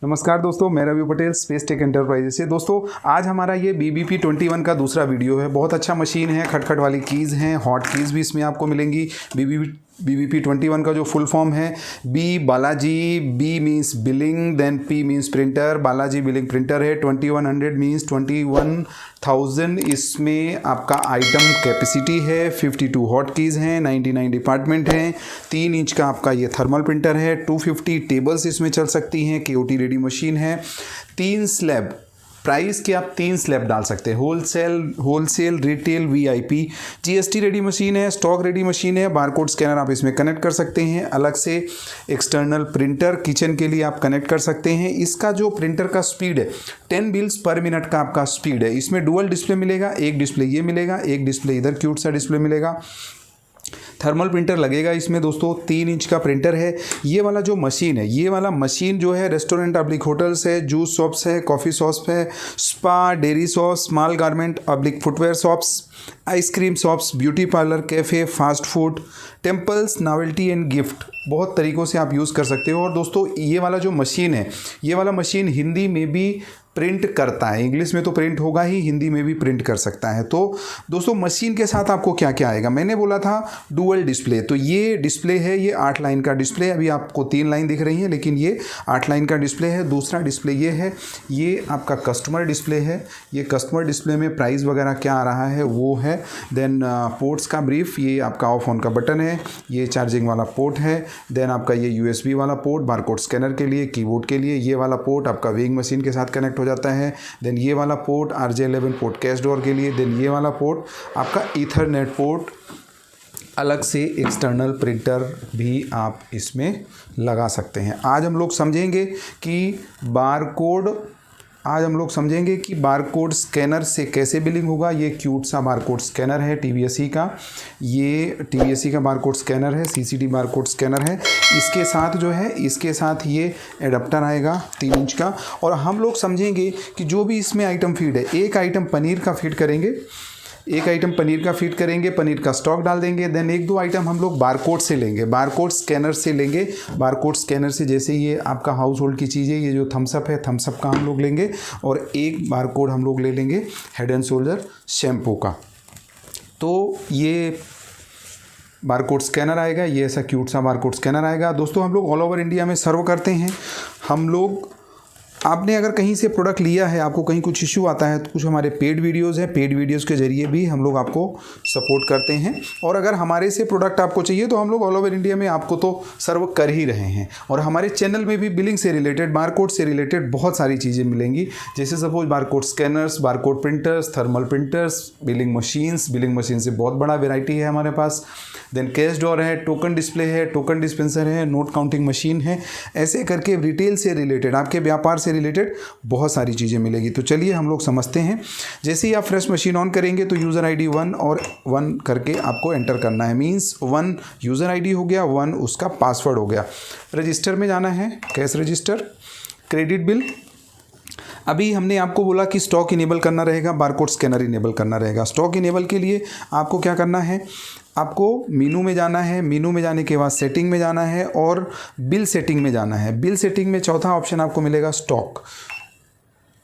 नमस्कार दोस्तों, मैं Ravi Patel Space Tech Enterprises से। दोस्तों आज हमारा ये BBP-21 का दूसरा वीडियो है। बहुत अच्छा मशीन है, खटखट वाली कीज़ हैं, हॉट कीज़ भी इसमें आपको मिलेंगी। BBP-21 का जो फुल फॉर्म है B Balaji, B means billing, then P means printer, Balaji billing printer है। 2100 मीन्स 21,000 इसमें आपका आइटम कैपेसिटी है। 52 हॉट कीज़ हैं, 99 डिपार्टमेंट हैं। 3 इंच का आपका ये थर्मल प्रिंटर है। 250 टेबल्स इसमें चल सकती हैं। KOT रेडी मशीन है। 3 स्लैब प्राइस के आप 3 स्लैब डाल सकते हैं, wholesale, retail, VIP। GST ready machine है, स्टॉक रेडी मशीन है। बारकोड स्कैनर आप इसमें कनेक्ट कर सकते हैं। अलग से एक्सटर्नल प्रिंटर किचन के लिए आप कनेक्ट कर सकते हैं। इसका जो प्रिंटर का स्पीड है 10 बिल्स पर मिनट का आपका स्पीड है। इसमें डुअल डिस्प्ले मिलेगा, एक डिस्प्ले ये मिलेगा, एक डिस्प्ले इधर क्यूट सा डिस्प्ले मिलेगा। थर्मल प्रिंटर लगेगा इसमें दोस्तों। 3 इंच का प्रिंटर है। ये वाला जो मशीन है, ये वाला मशीन जो है रेस्टोरेंट अब्लिक होटल्स है, जूस शॉप्स है, कॉफ़ी शॉप्स है, spa, dairy shops, small garment oblique footwear shops, ice cream shops, beauty parlour, cafe, fast food, temples, novelty and gift, बहुत तरीक़ों से आप यूज़ कर सकते हो। और दोस्तों ये वाला जो मशीन है, ये वाला मशीन हिंदी में भी प्रिंट करता है। इंग्लिश में तो प्रिंट होगा ही, हिंदी में भी प्रिंट कर सकता है। तो दोस्तों मशीन के साथ आपको क्या क्या आएगा, मैंने बोला था डुअल डिस्प्ले। तो ये डिस्प्ले है, ये 8 लाइन का डिस्प्ले। अभी आपको 3 लाइन दिख रही है, लेकिन ये 8 लाइन का डिस्प्ले है। दूसरा डिस्प्ले ये है, ये आपका कस्टमर डिस्प्ले है। ये कस्टमर डिस्प्ले में प्राइस वगैरह क्या आ रहा है वो है। देन पोर्ट्स का ब्रीफ, ये आपका ऑफ ऑन का बटन है, ये चार्जिंग वाला पोर्ट है। देन आपका ये USB वाला पोर्ट बारकोड स्कैनर के लिए, कीबोर्ड के लिए। ये वाला पोर्ट आपका वेइंग मशीन के साथ कनेक्ट हो जाता है। देन ये वाला port RJ11 port cash door के लिए। देन ये वाला पोर्ट आपका ईथरनेट पोर्ट। अलग से एक्सटर्नल प्रिंटर भी आप इसमें लगा सकते हैं। आज हम लोग समझेंगे कि बारकोड स्कैनर से कैसे बिलिंग होगा। ये क्यूट सा बारकोड स्कैनर है TVSE का। ये TVSE का बारकोड स्कैनर है, CCD बारकोड स्कैनर है। इसके साथ जो है, इसके साथ ये एडाप्टर आएगा 3 इंच का। और हम लोग समझेंगे कि जो भी इसमें आइटम फीड है, एक आइटम पनीर का फीड करेंगे, पनीर का स्टॉक डाल देंगे। देन 1-2 आइटम हम लोग बारकोड से लेंगे, बारकोड स्कैनर से लेंगे। बारकोड स्कैनर से जैसे ये आपका हाउस होल्ड की चीज़ें, ये जो थम्सअप है, थम्सअप का हम लोग लेंगे। और एक बारकोड हम लोग ले लेंगे हेड एंड शोल्डर शैम्पू का। तो ये बारकोड स्कैनर आएगा, ये ऐसा क्यूट सा बारकोड स्कैनर आएगा। दोस्तों हम लोग ऑल ओवर इंडिया में सर्व करते हैं। हम लोग, आपने अगर कहीं से प्रोडक्ट लिया है, आपको कहीं कुछ इशू आता है, तो कुछ हमारे पेड वीडियोज़ हैं, पेड वीडियोज़ के ज़रिए भी हम लोग आपको सपोर्ट करते हैं। और अगर हमारे से प्रोडक्ट आपको चाहिए तो हम लोग ऑल ओवर इंडिया में आपको तो सर्व कर ही रहे हैं। और हमारे चैनल में भी बिलिंग से रिलेटेड, बारकोड से रिलेटेड बहुत सारी चीज़ें मिलेंगी। जैसे suppose barcode scanners, barcode printers, thermal printers, billing machine से बहुत बड़ा वेराइटी है हमारे पास। देन कैश डोर है, टोकन डिस्प्ले है, टोकन डिस्पेंसर है, नोट काउंटिंग मशीन है। ऐसे करके रिटेल से रिलेटेड, आपके व्यापार से रिलेटेड बहुत सारी चीज़ें मिलेगी। तो चलिए हम लोग समझते हैं। जैसे ही आप फ्रेश मशीन ऑन करेंगे तो यूज़र ID 1 और 1 करके आपको एंटर करना है। मीन्स 1 यूज़र ID हो गया, 1 उसका पासवर्ड हो गया। रजिस्टर में जाना है, कैश रजिस्टर, क्रेडिट बिल। अभी हमने आपको बोला कि स्टॉक इनेबल करना रहेगा, बारकोड स्कैनर इनेबल करना रहेगा। स्टॉक इनेबल के लिए आपको क्या करना है, आपको मीनू में जाना है। मीनू में जाने के बाद सेटिंग में जाना है और बिल सेटिंग में जाना है। बिल सेटिंग में चौथा ऑप्शन आपको मिलेगा स्टॉक,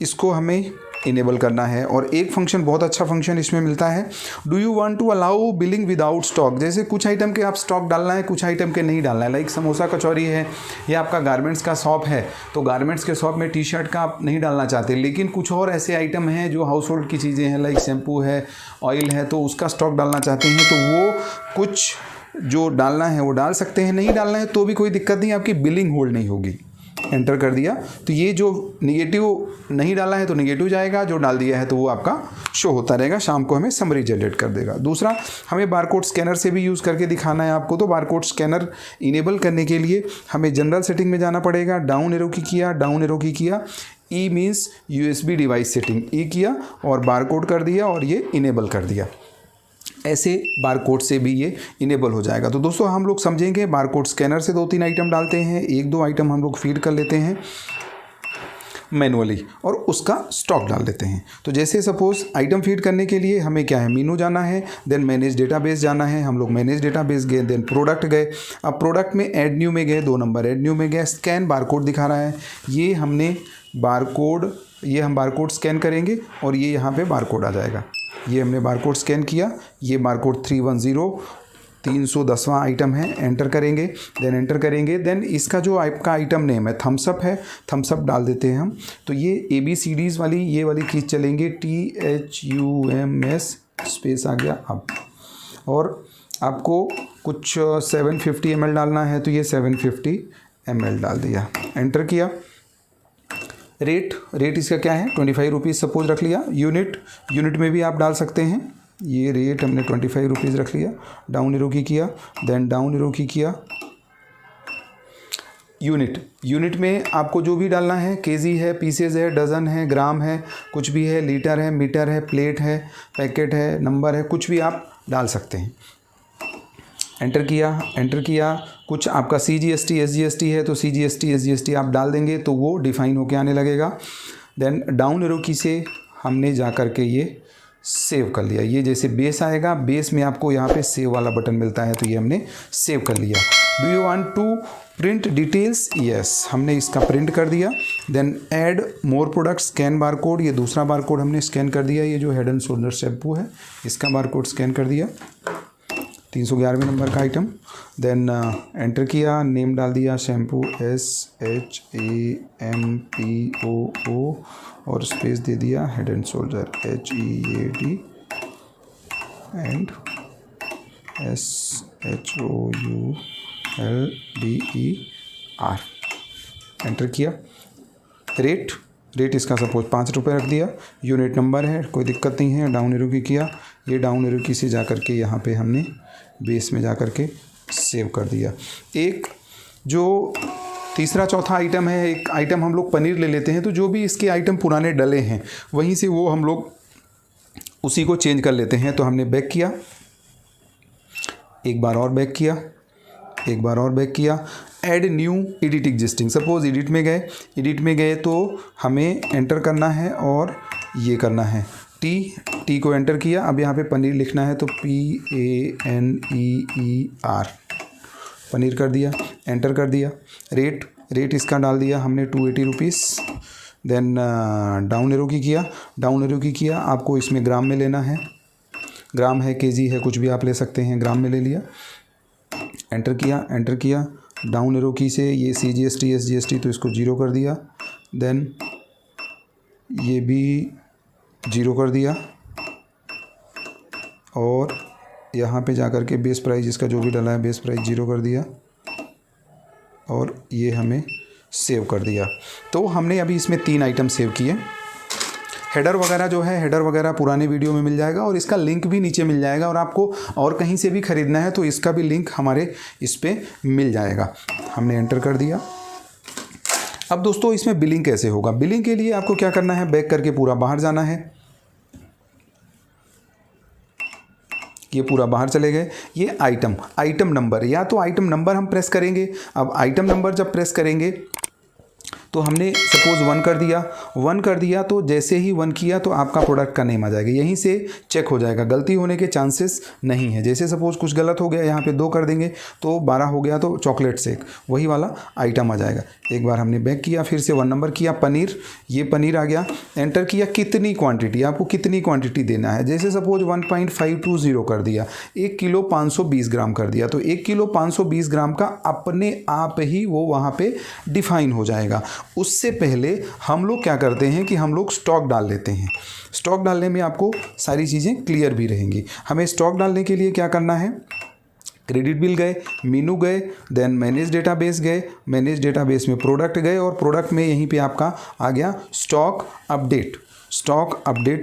इसको हमें इनेबल करना है। और एक फंक्शन, बहुत अच्छा फंक्शन इसमें मिलता है, do you want to allow billing without stock. जैसे कुछ आइटम के आप स्टॉक डालना है, कुछ आइटम के नहीं डालना है। लाइक समोसा कचौरी है, या आपका गारमेंट्स का शॉप है, तो गारमेंट्स के शॉप में T-शर्ट का आप नहीं डालना चाहते, लेकिन कुछ और ऐसे आइटम हैं जो हाउस होल्ड की चीज़ें हैं, लाइक शैम्पू है, ऑयल है, तो उसका स्टॉक डालना चाहते हैं, तो वो कुछ जो डालना है वो डाल सकते हैं। नहीं डालना है तो भी कोई दिक्कत नहीं, आपकी बिलिंग होल्ड नहीं होगी। एंटर कर दिया तो ये जो निगेटिव नहीं डाला है तो निगेटिव जाएगा, जो डाल दिया है तो वो आपका शो होता रहेगा। शाम को हमें समरी जनरेट कर देगा। दूसरा, हमें बारकोड स्कैनर से भी यूज़ करके दिखाना है आपको। तो बारकोड स्कैनर इनेबल करने के लिए हमें जनरल सेटिंग में जाना पड़ेगा। डाउन एरो की किया, E means USB device setting, E किया और बारकोड कर दिया और ये इनेबल कर दिया। ऐसे बारकोड से भी ये इनेबल हो जाएगा। तो दोस्तों हम लोग समझेंगे, बारकोड स्कैनर से 2-3 आइटम डालते हैं, 1-2 आइटम हम लोग फीड कर लेते हैं। मैनुअली और उसका स्टॉक डाल देते हैं। तो जैसे सपोज आइटम फीड करने के लिए हमें क्या है, मेनू जाना है, देन मैनेज डेटाबेस जाना है, हम लोग मैनेज डेटाबेस गए, देन प्रोडक्ट गए। अब प्रोडक्ट में ऐड न्यू में गए, 2 नंबर ऐड न्यू में गए, स्कैन बारकोड दिखा रहा है, ये हमने बारकोड, ये हम बारकोड स्कैन करेंगे और ये यहाँ पे बारकोड आ जाएगा। ये हमने बारकोड स्कैन किया, ये बारकोड 310 310वां आइटम है, एंटर करेंगे, देन एंटर करेंगे, देन इसका जो आपका आइटम नेम है थम्सअप है, थम्सअप डाल देते हैं हम। तो ये ABCDs वाली ये वाली कीज चलेंगे, THUMS स्पेस आ गया अब, और आपको कुछ 750 ml डालना है तो ये 750 ml डाल दिया, एंटर किया। रेट इसका क्या है, 25 रुपीज़ सपोज रख लिया। यूनिट में भी आप डाल सकते हैं, ये रेट हमने 25 रुपीज़ रख लिया। डाउन एरो की किया, देन डाउन एरो की किया। यूनिट में आपको जो भी डालना है, केजी है, पीसेज है, डज़न है, ग्राम है, कुछ भी है, लीटर है, मीटर है, प्लेट है, पैकेट है, नंबर है, कुछ भी आप डाल सकते हैं। एंटर किया। कुछ आपका CGST SGST है तो CGST SGST आप डाल देंगे तो वो डिफाइन होके आने लगेगा। देन डाउन एरो की से हमने जा कर के ये सेव कर लिया। ये जैसे बेस आएगा, बेस में आपको यहाँ पे सेव वाला बटन मिलता है तो ये हमने सेव कर लिया। Do you want to print details, yes, हमने इसका प्रिंट कर दिया। Then add more product, scan barcode, ये दूसरा बारकोड हमने स्कैन कर दिया। ये जो हेड एंड शोल्डर शैम्पू है इसका बारकोड स्कैन कर दिया, 311वें नंबर का आइटम। देन एंटर किया, नेम डाल दिया शैम्पू SHAMPOO और स्पेस दे दिया head and shoulder HEAD and SHOULDER, enter किया। रेट इसका सपोज 5 रुपये रख दिया। यूनिट नंबर है, कोई दिक्कत नहीं है। डाउन एरो की किया, ये डाउन एरो की से जा कर के यहाँ पे हमने बेस में जा कर के सेव कर दिया। एक जो तीसरा चौथा आइटम है, एक आइटम हम लोग पनीर ले लेते हैं, तो जो भी इसके आइटम पुराने डले हैं वहीं से वो हम लोग उसी को चेंज कर लेते हैं। तो हमने बैक किया, एक बार और बैक किया, add new edit existing, suppose edit में गए तो हमें एंटर करना है और ये करना है, टी को एंटर किया। अब यहाँ पे पनीर लिखना है तो PANEER, पनीर कर दिया, एंटर कर दिया। रेट इसका डाल दिया हमने 280 rupees. Then down arrow key किया, आपको इसमें ग्राम में लेना है, ग्राम है, केजी है, कुछ भी आप ले सकते हैं, ग्राम में ले लिया। एंटर किया। डाउन एरो की से ये CGST SGST तो इसको 0 कर दिया। देन ये भी 0 कर दिया और यहाँ पे जा कर के बेस प्राइस इसका जो भी डाला है बेस प्राइस 0 कर दिया और ये हमें सेव कर दिया। तो हमने अभी इसमें 3 आइटम सेव किए। हेडर वगैरह पुराने वीडियो में मिल जाएगा और इसका लिंक भी नीचे मिल जाएगा, और आपको और कहीं से भी ख़रीदना है तो इसका भी लिंक हमारे इस पे मिल जाएगा। हमने एंटर कर दिया। अब दोस्तों इसमें बिलिंग कैसे होगा, बिलिंग के लिए आपको क्या करना है, बैक करके पूरा बाहर जाना है। ये पूरा बाहर चले गए। ये आइटम नंबर, या तो आइटम नंबर हम प्रेस करेंगे। अब आइटम नंबर जब प्रेस करेंगे तो हमने सपोज 1 कर दिया तो जैसे ही 1 किया तो आपका प्रोडक्ट का नेम आ जाएगा, यहीं से चेक हो जाएगा, गलती होने के चांसेस नहीं है। जैसे सपोज कुछ गलत हो गया, यहाँ पे 2 कर देंगे तो 12 हो गया तो चॉकलेट शेक, वही वाला आइटम आ जाएगा। एक बार हमने बैक किया, फिर से 1 नंबर किया, पनीर, ये पनीर आ गया। एंटर किया, कितनी क्वांटिटी, आपको कितनी क्वांटिटी देना है। जैसे सपोज 1.520 कर दिया, 1 किलो 520 ग्राम कर दिया, तो 1 किलो 520 ग्राम का अपने आप ही वो वहाँ पे डिफाइन हो जाएगा। उससे पहले हम लोग क्या करते हैं कि हम लोग स्टॉक डाल लेते हैं। स्टॉक डालने में आपको सारी चीज़ें क्लियर भी रहेंगी। हमें स्टॉक डालने के लिए क्या करना है, क्रेडिट बिल गए, मेनू गए, देन मैनेज डेटाबेस गए, मैनेज डेटाबेस में प्रोडक्ट गए, और प्रोडक्ट में यहीं पे आपका आ गया स्टॉक अपडेट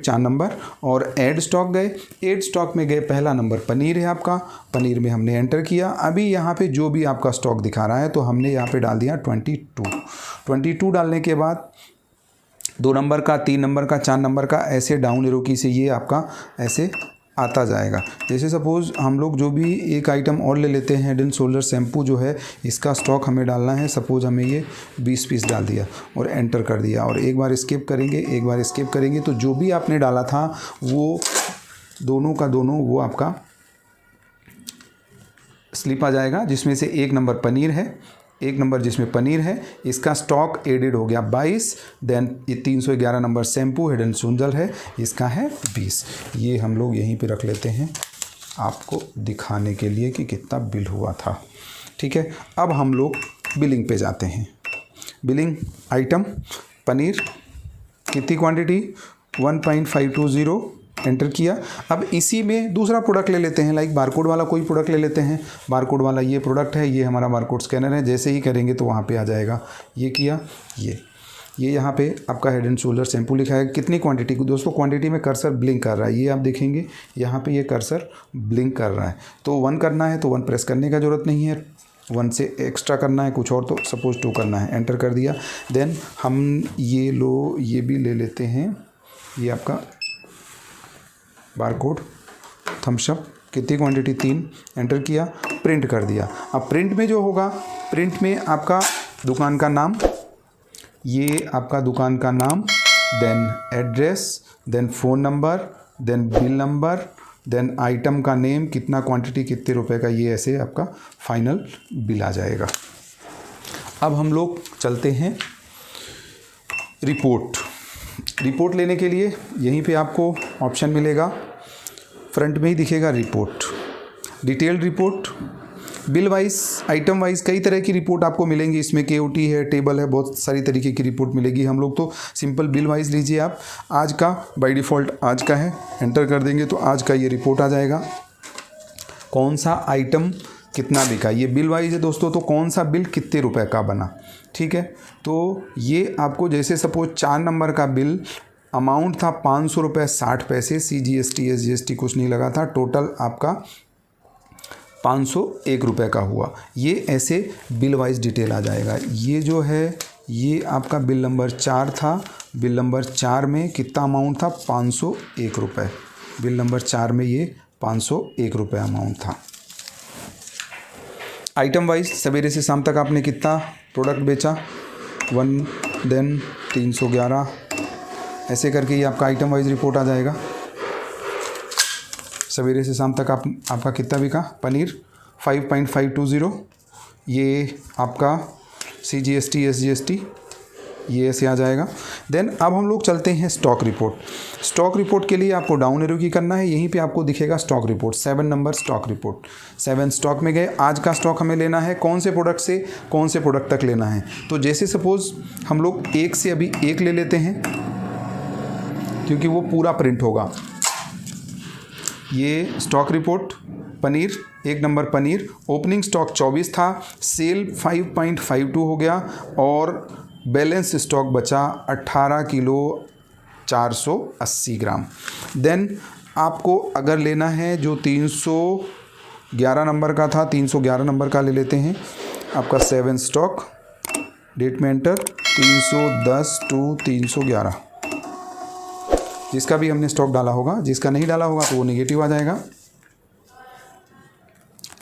4 नंबर, और ऐड स्टॉक गए, ऐड स्टॉक में गए, पहला नंबर पनीर है आपका, पनीर में हमने एंटर किया। अभी यहाँ पे जो भी आपका स्टॉक दिखा रहा है तो हमने यहाँ पे डाल दिया 22 डालने के बाद 2 नंबर का, 3 नंबर का, 4 नंबर का, ऐसे डाउन एरो की से ये आपका ऐसे आता जाएगा। जैसे सपोज़ हम लोग जो भी एक आइटम और ले लेते हैं, हेड एंड शोल्डर शैम्पू जो है इसका स्टॉक हमें डालना है। सपोज़ हमें ये 20 पीस डाल दिया और एंटर कर दिया और एक बार स्किप करेंगे, एक बार स्किप करेंगे तो जो भी आपने डाला था वो दोनों का दोनों वो आपका स्लिप आ जाएगा, जिसमें से एक नंबर पनीर है, एक नंबर जिसमें पनीर है, इसका स्टॉक एडेड हो गया 22। देन ये 311 number shampoo head and shoulder है, इसका है 20। ये हम लोग यहीं पे रख लेते हैं आपको दिखाने के लिए कि कितना बिल हुआ था। ठीक है, अब हम लोग बिलिंग पे जाते हैं। बिलिंग आइटम पनीर कितनी क्वांटिटी 1.520 एंटर किया। अब इसी में दूसरा प्रोडक्ट ले लेते हैं, लाइक बारकोड वाला कोई प्रोडक्ट ले लेते हैं। बारकोड वाला ये प्रोडक्ट है, ये हमारा बारकोड स्कैनर है। जैसे ही करेंगे तो वहाँ पे आ जाएगा। ये किया, ये यहाँ पे आपका हेड एंड शोल्डर शैम्पू लिखा है। कितनी क्वांटिटी दोस्तों, क्वांटिटी में कर्सर ब्लिंक कर रहा है, ये आप देखेंगे यहाँ पे ये कर्सर ब्लिंक कर रहा है। तो 1 करना है तो 1 प्रेस करने का ज़रूरत नहीं है, 1 से एक्स्ट्रा करना है कुछ और तो सपोज 2 करना है, एंटर कर दिया। देन हम ये भी ले लेते हैं, ये आपका बारकोड थम्स अप कितनी क्वांटिटी 3 एंटर किया, प्रिंट कर दिया। अब प्रिंट में जो होगा, प्रिंट में आपका दुकान का नाम, ये आपका दुकान का नाम, then address, then phone number, then bill number, then item का नेम, कितना क्वांटिटी कितने रुपए का, ये ऐसे आपका फाइनल बिल आ जाएगा। अब हम लोग चलते हैं रिपोर्ट लेने के लिए। यहीं पे आपको ऑप्शन मिलेगा, फ्रंट में ही दिखेगा report, detailed report, bill wise, item wise, कई तरह की रिपोर्ट आपको मिलेंगी। इसमें KOT है, टेबल है, बहुत सारी तरीके की रिपोर्ट मिलेगी। हम लोग तो सिंपल बिल वाइज लीजिए आप। आज का बाय डिफ़ॉल्ट आज का है, एंटर कर देंगे तो आज का ये रिपोर्ट आ जाएगा। कौन सा आइटम कितना बिका, ये बिल वाइज है दोस्तों। तो कौन सा बिल कितने रुपए का बना, ठीक है। तो ये आपको जैसे सपोज 4 नंबर का बिल अमाउंट था 500 रुपये 60 पैसे, CGST SGST कुछ नहीं लगा था, टोटल आपका 501 रुपये का हुआ। ये ऐसे बिल वाइज डिटेल आ जाएगा। ये जो है ये आपका बिल नंबर 4 था, बिल नंबर 4 में कितना अमाउंट था 501 रुपये, बिल नंबर 4 में ये 501 रुपये अमाउंट था। आइटम वाइज सवेरे से शाम तक आपने कितना प्रोडक्ट बेचा 1, देन 311, ऐसे करके ये आपका आइटम वाइज रिपोर्ट आ जाएगा। सवेरे से शाम तक आपका कितना बिका, पनीर 5.520, ये आपका CGST SGST ये ऐसे आ जाएगा। देन अब हम लोग चलते हैं स्टॉक रिपोर्ट। स्टॉक रिपोर्ट के लिए आपको डाउन एरो की करना है, यहीं पे आपको दिखेगा stock report, 7 number stock report. 7 stock में गए, आज का स्टॉक हमें लेना है, कौन से प्रोडक्ट से कौन से प्रोडक्ट तक लेना है। तो जैसे सपोज़ हम लोग 1 से अभी 1 ले लेते हैं क्योंकि वो पूरा प्रिंट होगा। ये stock report paneer, 1 number paneer, opening stock 24 था, सेल 5.52 हो गया और बैलेंस स्टॉक बचा 18 किलो 480 ग्राम। देन आपको अगर लेना है जो 311 नंबर का था, 311 नंबर का ले लेते हैं आपका 7 स्टॉक, डेट में एंटर 310 टू 311, जिसका भी हमने स्टॉक डाला होगा, जिसका नहीं डाला होगा तो वो नेगेटिव आ जाएगा।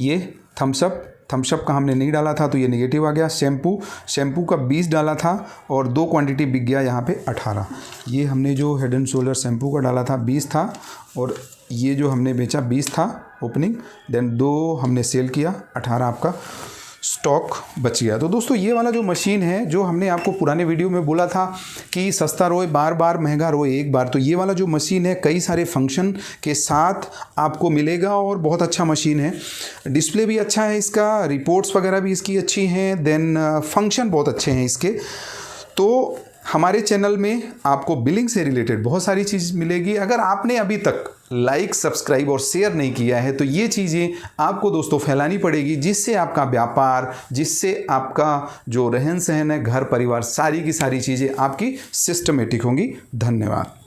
ये थम्सअप का हमने नहीं डाला था तो ये नेगेटिव आ गया। शैम्पू का 20 डाला था और 2 क्वांटिटी बिक गया यहाँ पे 18। ये हमने जो हेड एंड शोल्डर शैम्पू का डाला था 20 था और ये जो हमने बेचा 20 था ओपनिंग, देन 2 हमने सेल किया, 18 आपका स्टॉक बच गया। तो दोस्तों ये वाला जो मशीन है, जो हमने आपको पुराने वीडियो में बोला था कि सस्ता रोए बार बार, महंगा रोए एक बार, तो ये वाला जो मशीन है कई सारे फंक्शन के साथ आपको मिलेगा और बहुत अच्छा मशीन है। डिस्प्ले भी अच्छा है इसका, रिपोर्ट्स वगैरह भी इसकी अच्छी हैं, देन फंक्शन बहुत अच्छे हैं इसके। तो हमारे चैनल में आपको बिलिंग से रिलेटेड बहुत सारी चीज़ मिलेगी। अगर आपने अभी तक लाइक, सब्सक्राइब और शेयर नहीं किया है तो ये चीज़ें आपको दोस्तों फैलानी पड़ेगी, जिससे आपका व्यापार, जिससे आपका जो रहन सहन है, घर परिवार, सारी की सारी चीज़ें आपकी सिस्टमेटिक होंगी। धन्यवाद।